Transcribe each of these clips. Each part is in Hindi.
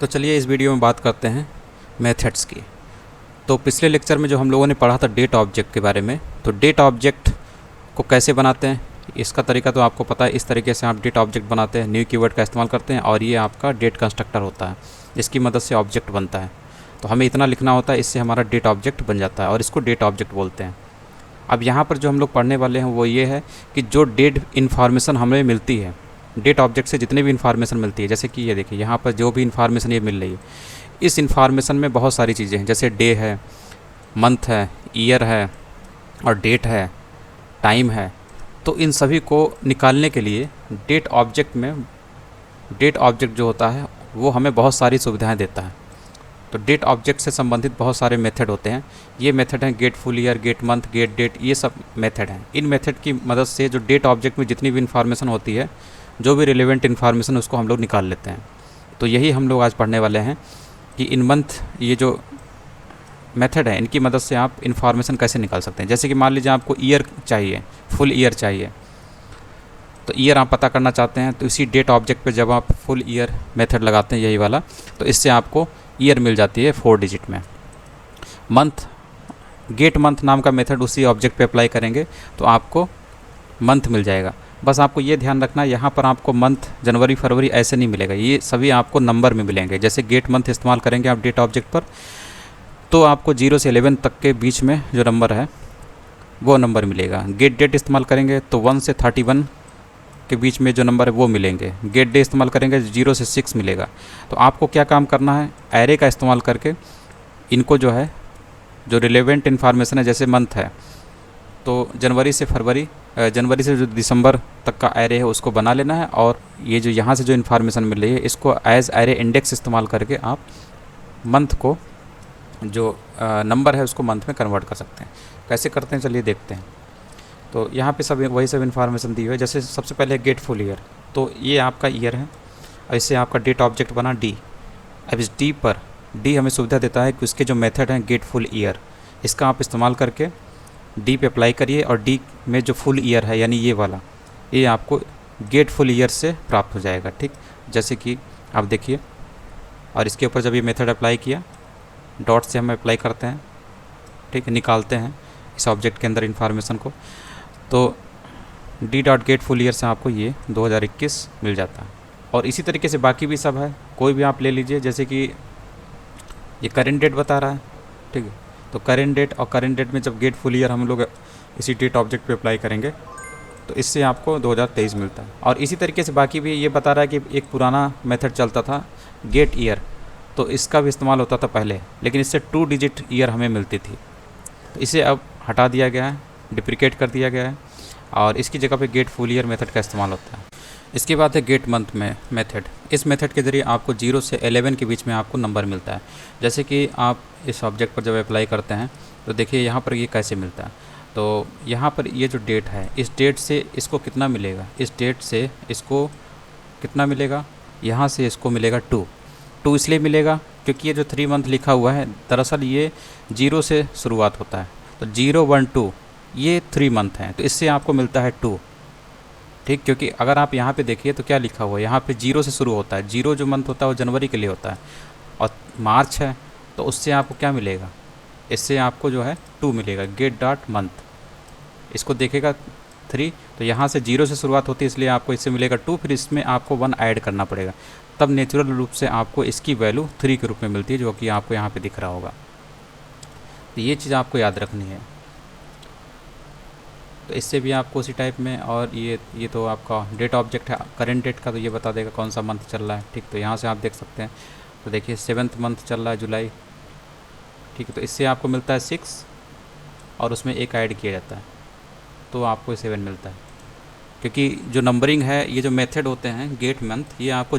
तो चलिए इस वीडियो में बात करते हैं मेथड्स की। तो पिछले लेक्चर में जो हम लोगों ने पढ़ा था डेट ऑब्जेक्ट के बारे में, तो डेट ऑब्जेक्ट को कैसे बनाते हैं इसका तरीका तो आपको पता है। इस तरीके से आप डेट ऑब्जेक्ट बनाते हैं, न्यू कीवर्ड का इस्तेमाल करते हैं और ये आपका डेट कंस्ट्रक्टर होता है जिसकी मदद से ऑब्जेक्ट बनता है। तो हमें इतना लिखना होता है, इससे हमारा डेट ऑब्जेक्ट बन जाता है और इसको डेट ऑब्जेक्ट बोलते हैं। अब यहाँ पर जो हम लोग पढ़ने वाले हैं वो ये है कि जो डेट इन्फॉर्मेशन हमें मिलती है, डेट ऑब्जेक्ट से जितनी भी इन्फॉर्मेशन मिलती है, जैसे कि ये देखिए यहाँ पर जो भी इन्फॉर्मेशन ये मिल रही है, इस इन्फॉर्मेशन में बहुत सारी चीज़ें हैं, जैसे डे है, मंथ है, ईयर है और डेट है, टाइम है। तो इन सभी को निकालने के लिए डेट ऑब्जेक्ट में, डेट ऑब्जेक्ट जो होता है वो हमें बहुत सारी सुविधाएं देता है। तो डेट ऑब्जेक्ट से संबंधित बहुत सारे मेथड होते हैं। ये मेथड हैं get full year, get month, get date, ये सब मेथड हैं। इन मेथड की मदद से जो डेट ऑब्जेक्ट में जितनी भी इन्फॉर्मेशन होती है, जो भी रिलेवेंट इन्फॉर्मेशन, उसको हम लोग निकाल लेते हैं। तो यही हम लोग आज पढ़ने वाले हैं कि इन मंथ ये जो मेथड है इनकी मदद से आप इन्फॉर्मेशन कैसे निकाल सकते हैं। जैसे कि मान लीजिए आपको ईयर चाहिए, फुल ईयर चाहिए, तो ईयर आप पता करना चाहते हैं, तो इसी डेट ऑब्जेक्ट पे जब आप फुल ईयर मेथड लगाते हैं, यही वाला, तो इससे आपको ईयर मिल जाती है 4 डिजिट में। मंथ, गेट मंथ नाम का मेथड उसी ऑब्जेक्ट पे अप्लाई करेंगे तो आपको मंथ मिल जाएगा। बस आपको ये ध्यान रखना, यहाँ पर आपको मंथ, जनवरी, फरवरी ऐसे नहीं मिलेगा, ये सभी आपको नंबर में मिलेंगे। जैसे गेट मंथ इस्तेमाल करेंगे आप डेट ऑब्जेक्ट पर, तो आपको 0 से 11 तक के बीच में जो नंबर है वो नंबर मिलेगा। गेट डेट इस्तेमाल करेंगे तो 1 से 31 के बीच में जो नंबर है वो मिलेंगे। गेट डे इस्तेमाल करेंगे 0 से 6 मिलेगा। तो आपको क्या काम करना है, एरे का इस्तेमाल करके इनको जो है, जो रिलेवेंट इन्फॉर्मेशन है, जैसे मंथ है तो जनवरी से फरवरी, जनवरी से जो दिसंबर तक का एरे है उसको बना लेना है, और ये जो यहाँ से जो इन्फॉर्मेशन मिल रही है इसको एज एरे इंडेक्स इस्तेमाल करके आप मंथ को, जो नंबर है उसको मंथ में कन्वर्ट कर सकते हैं। कैसे करते हैं चलिए देखते हैं। तो यहाँ पे सब वही सब इन्फॉर्मेशन दी हुई है। जैसे सबसे पहले गेट फुल ईयर, तो ये आपका ईयर है और इससे आपका डेट ऑब्जेक्ट बना डी। अब इस डी पर, डी हमें सुविधा देता है कि उसके जो मेथड हैं गेट फुल ईयर, इसका आप इस्तेमाल करके डी पे अप्लाई करिए और डी में जो फुल ईयर है यानी ये वाला, ये आपको गेट फुल ईयर से प्राप्त हो जाएगा। ठीक, जैसे कि आप देखिए, और इसके ऊपर जब ये मेथड अप्लाई किया, डॉट से हम अप्लाई करते हैं, ठीक, निकालते हैं इस ऑब्जेक्ट के अंदर इन्फॉर्मेशन को, तो D dot gate full year से आपको ये 2021 मिल जाता है। और इसी तरीके से बाकी भी सब है, कोई भी आप ले लीजिए। जैसे कि ये करेंट डेट बता रहा है, ठीक है, तो करेंट डेट, और करेंट डेट में जब गेट फुल ईयर हम लोग इसी डेट ऑब्जेक्ट पे अप्लाई करेंगे तो इससे आपको 2023 मिलता है। और इसी तरीके से बाकी भी ये बता रहा है कि एक पुराना मेथड चलता था गेट ईयर, तो इसका भी इस्तेमाल होता था पहले, लेकिन इससे 2 डिजिट ईयर हमें मिलती थी, तो इसे अब हटा दिया गया है, डिप्रिकेट कर दिया गया है, और इसकी जगह पे गेट फुल ईयर मेथड का इस्तेमाल होता है। इसके बाद है गेट मंथ में मेथड। इस मेथड के ज़रिए आपको 0 से 11 के बीच में आपको नंबर मिलता है। जैसे कि आप इस ऑब्जेक्ट पर जब अप्लाई करते हैं तो देखिए यहाँ पर ये कैसे मिलता है। तो यहाँ पर ये जो डेट है, इस डेट से इसको कितना मिलेगा, इस डेट से इसको कितना मिलेगा, यहाँ से इसको मिलेगा 2 इसलिए मिलेगा क्योंकि ये जो 3 मंथ लिखा हुआ है, दरअसल ये 0 से शुरुआत होता है, तो 0, 1, 2 ये 3 मंथ हैं, तो इससे आपको मिलता है 2। ठीक, क्योंकि अगर आप यहाँ पे देखिए तो क्या लिखा हुआ है, यहाँ पे 0 से शुरू होता है। 0 जो मंथ होता है वो जनवरी के लिए होता है, और मार्च है तो उससे आपको क्या मिलेगा, इससे आपको जो है 2 मिलेगा। गेट डॉट मंथ, इसको देखेगा 3, तो यहाँ से 0 से शुरुआत होती है इसलिए आपको इससे मिलेगा 2, फिर इसमें आपको 1 ऐड करना पड़ेगा, तब नेचुरल रूप से आपको इसकी वैल्यू 3 के रूप में मिलती है, जो कि आपको यहाँ पे दिख रहा होगा। तो ये चीज़ आपको याद रखनी है। तो इससे भी आपको उसी टाइप में, और ये तो आपका डेट ऑब्जेक्ट है करेंट डेट का, तो ये बता देगा कौन सा मंथ चल रहा है। ठीक, तो यहाँ से आप देख सकते हैं, तो देखिए 7th मंथ चल रहा है, जुलाई। ठीक है, तो इससे आपको मिलता है 6 और उसमें 1 ऐड किया जाता है तो आपको 7 मिलता है। क्योंकि जो नंबरिंग है, ये जो मेथड होते हैं गेट मंथ, ये आपको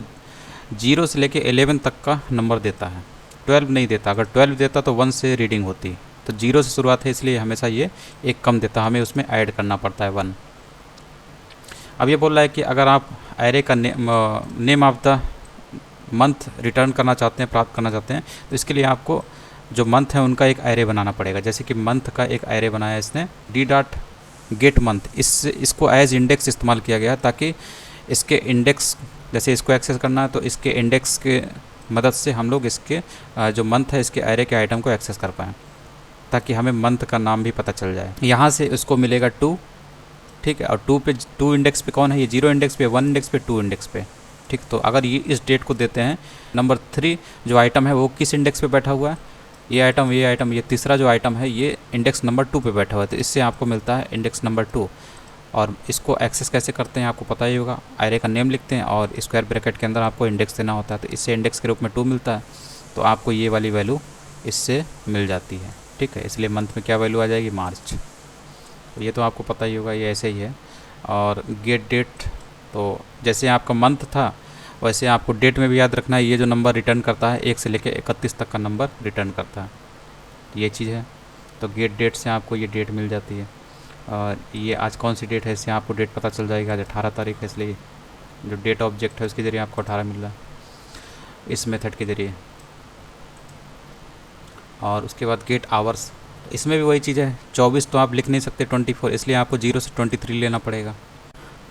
0 से लेके 11 तक का नंबर देता है, 12 नहीं देता। अगर 12 देता तो 1 से रीडिंग होती, तो 0 से शुरुआत है इसलिए हमेशा ये एक कम देता, हमें उसमें ऐड करना पड़ता है 1। अब ये बोल रहा है कि अगर आप एरे का name of the month return करना चाहते हैं, प्राप्त करना चाहते हैं, तो इसके लिए आपको जो मंथ है उनका एक एरे बनाना पड़ेगा। जैसे कि मंथ का एक एरे बनाया इसने, डी डॉट गेट मंथ, इसको एज इंडेक्स इस्तेमाल किया गया ताकि इसके इंडेक्स, जैसे इसको एक्सेस करना है तो इसके इंडेक्स के मदद से हम लोग इसके जो मंथ है इसके एरे के आइटम को एक्सेस कर पाएँ, ताकि हमें मंथ का नाम भी पता चल जाए। यहाँ से उसको मिलेगा 2, ठीक है। और 2 पे 2 इंडेक्स पे कौन है, ये 0 इंडेक्स पे, 1 इंडेक्स पे, 2 इंडेक्स पे, ठीक। तो अगर ये इस डेट को देते हैं, नंबर 3 जो आइटम है वो किस इंडेक्स पे बैठा हुआ है, ये आइटम, ये तीसरा जो आइटम है ये इंडेक्स नंबर 2 पे बैठा हुआ है, तो इससे आपको मिलता है इंडेक्स नंबर 2। और इसको एक्सेस कैसे करते हैं आपको पता ही होगा, एरे का नेम लिखते हैं और स्क्वायर ब्रैकेट के अंदर आपको इंडेक्स देना होता है, तो इससे इंडेक्स के रूप में 2 मिलता है, तो आपको ये वाली वैल्यू इससे मिल जाती है, ठीक है। इसलिए मंथ में क्या वैल्यू आ जाएगी, मार्च। तो ये तो आपको पता ही होगा, ये ऐसे ही है। और गेट डेट, तो जैसे आपका मंथ था वैसे आपको डेट में भी याद रखना है, ये जो नंबर रिटर्न करता है 1 से लेकर 31 तक का नंबर रिटर्न करता है, ये चीज़ है। तो गेट डेट से आपको ये डेट मिल जाती है, और ये आज कौन सी डेट है इससे आपको डेट पता चल जाएगा। आज 18 तारीख है, इसलिए जो डेट ऑब्जेक्ट है उसके ज़रिए आपको 18 मिल रहा है इस मेथड के ज़रिए। और उसके बाद गेट आवर्स, इसमें भी वही चीज़ है, 24 तो आप लिख नहीं सकते 24, इसलिए आपको 0 से 23 लेना पड़ेगा।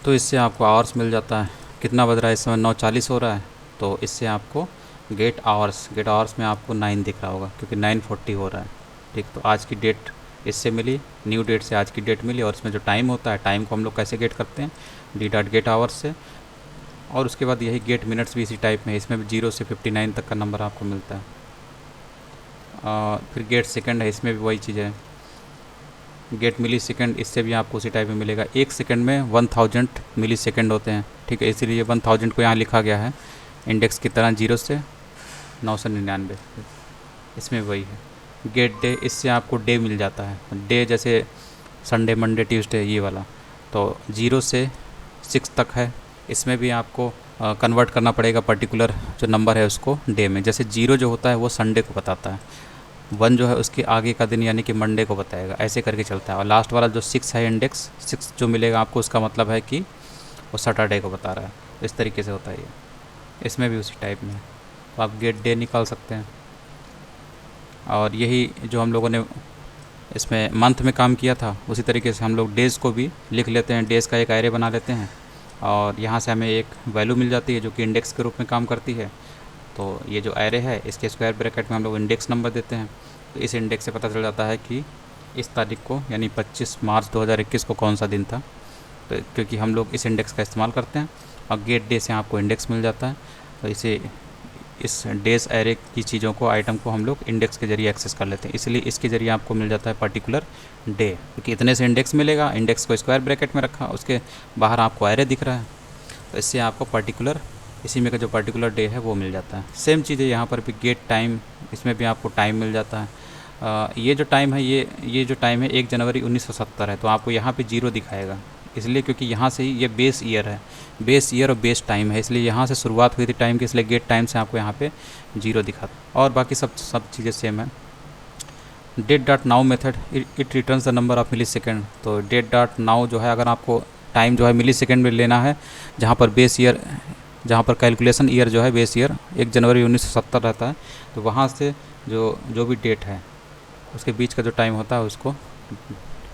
तो इससे आपको आवर्स मिल जाता है। कितना बज रहा है इस समय, 9:40 हो रहा है, तो इससे आपको गेट आवर्स में आपको 9 दिख रहा होगा, क्योंकि 9:40 हो रहा है, ठीक। तो आज की डेट इससे मिली, न्यू डेट से आज की डेट मिली, और इसमें जो टाइम होता है, टाइम को हम लोग कैसे गेट करते हैं, d.get आवर्स से। और उसके बाद यही गेट मिनट्स भी इसी टाइप में है, इसमें भी 0 से 59 तक का नंबर आपको मिलता है। फिर गेट सेकंड है, इसमें भी वही चीज़ है। गेट मिली सेकेंड, इससे भी आपको उसी टाइप में मिलेगा। 1 सेकंड में 1000 मिली सेकेंड होते हैं, ठीक है। इसीलिए 1000 को यहाँ लिखा गया है इंडेक्स की तरह, 0 से 999, इसमें वही है। गेट डे, इससे आपको डे मिल जाता है, डे जैसे संडे, मंडे, ट्यूसडे, ये वाला। तो 0 से 6 तक है, इसमें भी आपको कन्वर्ट करना पड़ेगा पर्टिकुलर जो नंबर है उसको डे में। जैसे 0 जो होता है वो संडे को बताता है, 1 जो है उसके आगे का दिन यानी कि मंडे को बताएगा, ऐसे करके चलता है। और लास्ट वाला जो 6 है इंडेक्स, 6 जो मिलेगा आपको, उसका मतलब है कि वो सैटरडे को बता रहा है। इस तरीके से होता है ये, इसमें भी उसी टाइप में है। तो आप गेट डे निकाल सकते हैं। और यही जो हम लोगों ने इसमें मंथ में काम किया था, उसी तरीके से हम लोग डेज़ को भी लिख लेते हैं, डेज़ का एक एरे बना लेते हैं, और यहाँ से हमें एक वैल्यू मिल जाती है जो कि इंडेक्स के रूप में काम करती है। तो ये जो एरे है इसके स्क्वायर ब्रैकेट में हम लोग इंडेक्स नंबर देते हैं, तो इस इंडेक्स से पता चल जाता है कि इस तारीख को यानी 25 मार्च 2021 को कौन सा दिन था। तो क्योंकि हम लोग इस इंडेक्स का इस्तेमाल करते हैं, और गेट डे से आपको इंडेक्स मिल जाता है। तो इसे इस डेज एरे की चीज़ों को, आइटम को हम लोग इंडेक्स के ज़रिए एक्सेस कर लेते हैं, इसलिए इसके ज़रिए आपको मिल जाता है पर्टिकुलर डे, क्योंकि इतने से इंडेक्स मिलेगा। इंडेक्स को स्क्वायर ब्रैकेट में रखा, उसके बाहर आपको एरे दिख रहा है, तो इससे आपको पर्टिकुलर, इसी में का जो पर्टिकुलर डे है वो मिल जाता है। सेम चीज़ है यहाँ पर भी, गेट टाइम, इसमें भी आपको टाइम मिल जाता है। ये जो टाइम है, ये जो टाइम है 1 जनवरी 1970 है, तो आपको यहाँ पे 0 दिखाएगा, इसलिए क्योंकि यहाँ से ही ये बेस ईयर है, बेस ईयर और बेस टाइम है, इसलिए यहाँ से शुरुआत हुई थी टाइम की, इसलिए गेट टाइम से आपको यहाँ पे 0 दिखाता। और बाकी सब चीज़ें सेम है। Date dot now method, it returns the number of millisecond. तो डेट डॉट नाउ जो है, अगर आपको टाइम जो है मिली सेकेंड में लेना है, जहाँ पर बेस ईयर, जहाँ पर कैलकुलेशन ईयर जो है बेस ईयर 1 जनवरी 1970 रहता है, तो वहाँ से जो भी डेट है उसके बीच का जो टाइम होता है उसको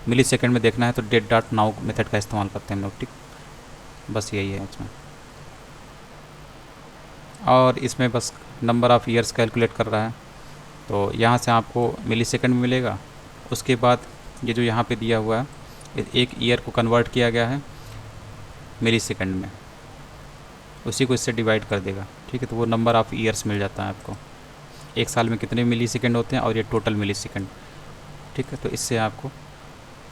मिली सेकेंड में देखना है, तो डेट डॉट नाउ मेथड का इस्तेमाल करते हैं हम लोग, ठीक। बस यही है इसमें। और इसमें बस नंबर ऑफ़ ईयर्स कैलकुलेट कर रहा है, तो यहाँ से आपको मिली सेकेंड में मिलेगा। उसके बाद ये जो यहाँ पे दिया हुआ है, एक ईयर को कन्वर्ट किया गया है मिली सेकेंड में, उसी को इससे डिवाइड कर देगा, ठीक है। तो वो नंबर ऑफ़ ईयर्स मिल जाता है आपको, एक साल में कितने मिली सेकेंड होते हैं, और ये टोटल मिली सेकेंड, ठीक है। तो इससे आपको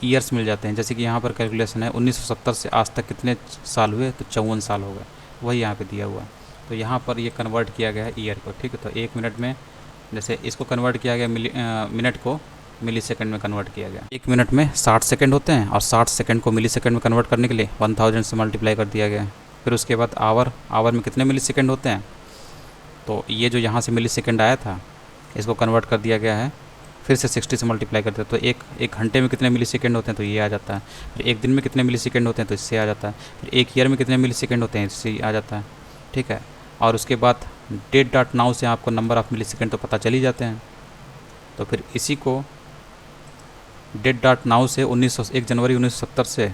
ईयर्स मिल जाते हैं। जैसे कि यहाँ पर कैलकुलेशन है 1970 से आज तक कितने साल हुए, तो 54 साल हो गए, वही यहाँ पे दिया हुआ है। तो यहाँ पर ये कन्वर्ट किया गया है ईयर को, ठीक है। तो 1 मिनट में, जैसे इसको कन्वर्ट किया गया मिनट को मिली सेकेंड में कन्वर्ट किया गया। 1 मिनट में 60 सेकेंड होते हैं, और 60 सेकेंड को मिली सेकेंड में कन्वर्ट करने के लिए 1000 से मल्टीप्लाई कर दिया गया है। फिर उसके बाद आवर में कितने मिली सेकेंड होते हैं, तो ये जो यहाँ से मिली सेकेंड आया था इसको कन्वर्ट कर दिया गया है, फिर से 60 से मल्टीप्लाई करते हैं, तो एक घंटे में कितने मिली सेकेंड होते हैं, तो ये आ जाता है। फिर एक दिन में कितने मिली सेकेंड होते हैं, तो इससे आ जाता है। फिर एक ईयर में कितने मिली सेकेंड होते हैं, इससे आ जाता है, ठीक है। और उसके बाद डेट डॉट नाउ से आपको नंबर ऑफ़ मिली सेकेंड तो पता चल ही जाते हैं। तो फिर इसी को डेट डॉट नाउ से 1 जनवरी 1970 से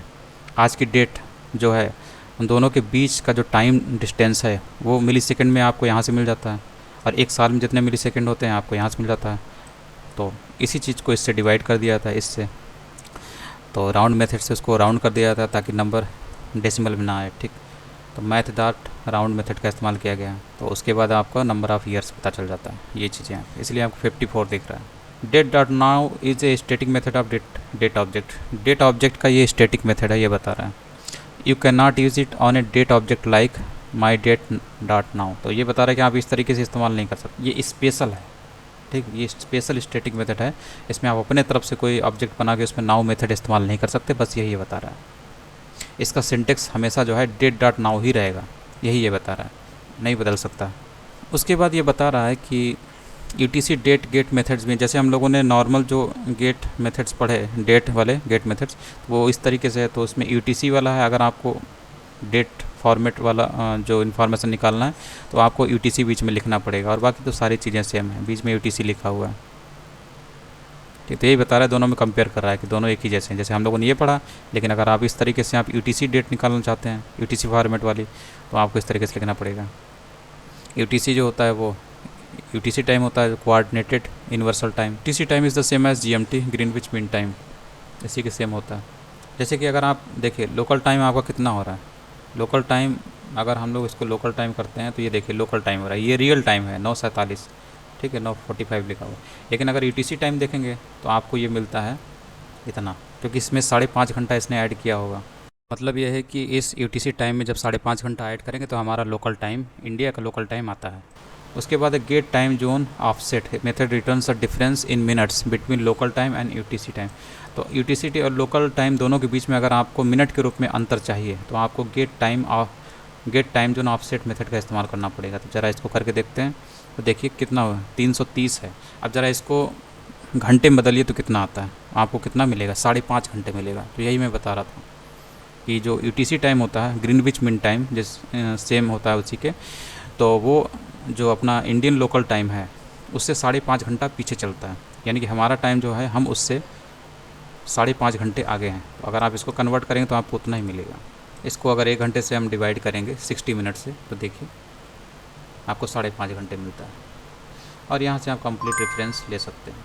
आज की डेट जो है, उन दोनों के बीच का जो टाइम डिस्टेंस है वो मिली सेकेंड में आपको यहाँ से मिल जाता है। और एक साल में जितने मिली सेकेंड होते हैं आपको यहाँ से मिल जाता है। तो इसी चीज़ को इससे डिवाइड कर दिया था इससे, तो राउंड मेथड से उसको राउंड कर दिया था ताकि नंबर डेसिमल में ना आए, ठीक। तो मैथ दैट राउंड मेथड का इस्तेमाल किया गया। तो उसके बाद आपका नंबर ऑफ़ ईयर्स पता चल जाता है, ये चीज़ें हैं, इसलिए आपको 54 दिख रहा है। Date dot now is a static method of date object. Date object का ये स्टैटिक मेथड है, ये बता रहा है। You can not use it on a date object like my date dot now. तो ये बता रहा है कि आप इस तरीके से इस्तेमाल नहीं कर सकते, ये स्पेशल है, ठीक। ये स्पेशल स्टैटिक मेथड है, इसमें आप अपने तरफ से कोई ऑब्जेक्ट बना के उसमें नाउ मेथड इस्तेमाल नहीं कर सकते, बस यही ये बता रहा है। इसका सिंटेक्स हमेशा जो है डेट डॉट नाउ ही रहेगा, यही ये बता रहा है, नहीं बदल सकता। उसके बाद ये बता रहा है कि यूटीसी डेट गेट मेथड्स में, जैसे हम लोगों ने नॉर्मल जो गेट मेथड्स पढ़े, डेट वाले गेट मेथड्स, वो इस तरीके से है। तो उसमें यूटीसी वाला है, अगर आपको डेट फॉर्मेट वाला जो इन्फॉर्मेशन निकालना है तो आपको यूटीसी बीच में लिखना पड़ेगा, और बाकी तो सारी चीज़ें सेम है, बीच में यूटीसी लिखा हुआ है, ठीक। तो यही बता रहा है, दोनों में कंपेयर कर रहा है कि दोनों एक ही जैसे हैं, जैसे हम लोगों ने ये पढ़ा। लेकिन अगर आप इस तरीके से आप यूटीसी डेट निकालना चाहते हैं, यूटीसी फॉर्मेट वाली, तो आपको इस तरीके से लिखना पड़ेगा। यूटीसी जो होता है वो यूटीसी टाइम होता है coordinated universal time. UTC time is the same as GMT, Greenwich mean time, इसी के सेम होता है। जैसे कि अगर आप देखिए लोकल टाइम आपका कितना हो रहा है, लोकल टाइम अगर हम लोग इसको लोकल टाइम करते हैं तो ये देखिए लोकल टाइम हो रहा है, ये रियल टाइम है 9:47, ठीक है, 9:45 लिखा हुआ। लेकिन अगर यूटीसी टाइम देखेंगे तो आपको ये मिलता है इतना, क्योंकि इसमें 5.5 घंटा इसने ऐड किया होगा। मतलब यह है कि इस यूटीसी टाइम में जब 5.5 घंटा ऐड करेंगे तो हमारा लोकल टाइम, इंडिया का लोकल टाइम आता है। उसके बाद get time zone offset method returns a difference in minutes between local time and UTC time. तो यूटीसी और लोकल टाइम दोनों के बीच में अगर आपको मिनट के रूप में अंतर चाहिए तो आपको get time zone offset method का इस्तेमाल करना पड़ेगा। तो ज़रा इसको करके देखते हैं, तो देखिए कितना हुआ, 330 है। अब ज़रा इसको घंटे में बदलिए तो कितना आता है, आपको कितना मिलेगा, 5.5 घंटे मिलेगा। तो यही मैं बता रहा था कि जो यूटीसी टाइम होता है ग्रीनविच मीन टाइम जिस सेम होता है उसी के, तो वो जो अपना इंडियन लोकल टाइम है उससे 5.5 घंटा पीछे चलता है, यानी कि हमारा टाइम जो है हम उससे 5.5 घंटे आगे हैं। तो अगर आप इसको कन्वर्ट करेंगे तो आपको उतना ही मिलेगा। इसको अगर 1 घंटे से हम डिवाइड करेंगे 60 मिनट से, तो देखिए आपको 5.5 घंटे मिलता है। और यहाँ से आप कंप्लीट रेफरेंस ले सकते हैं।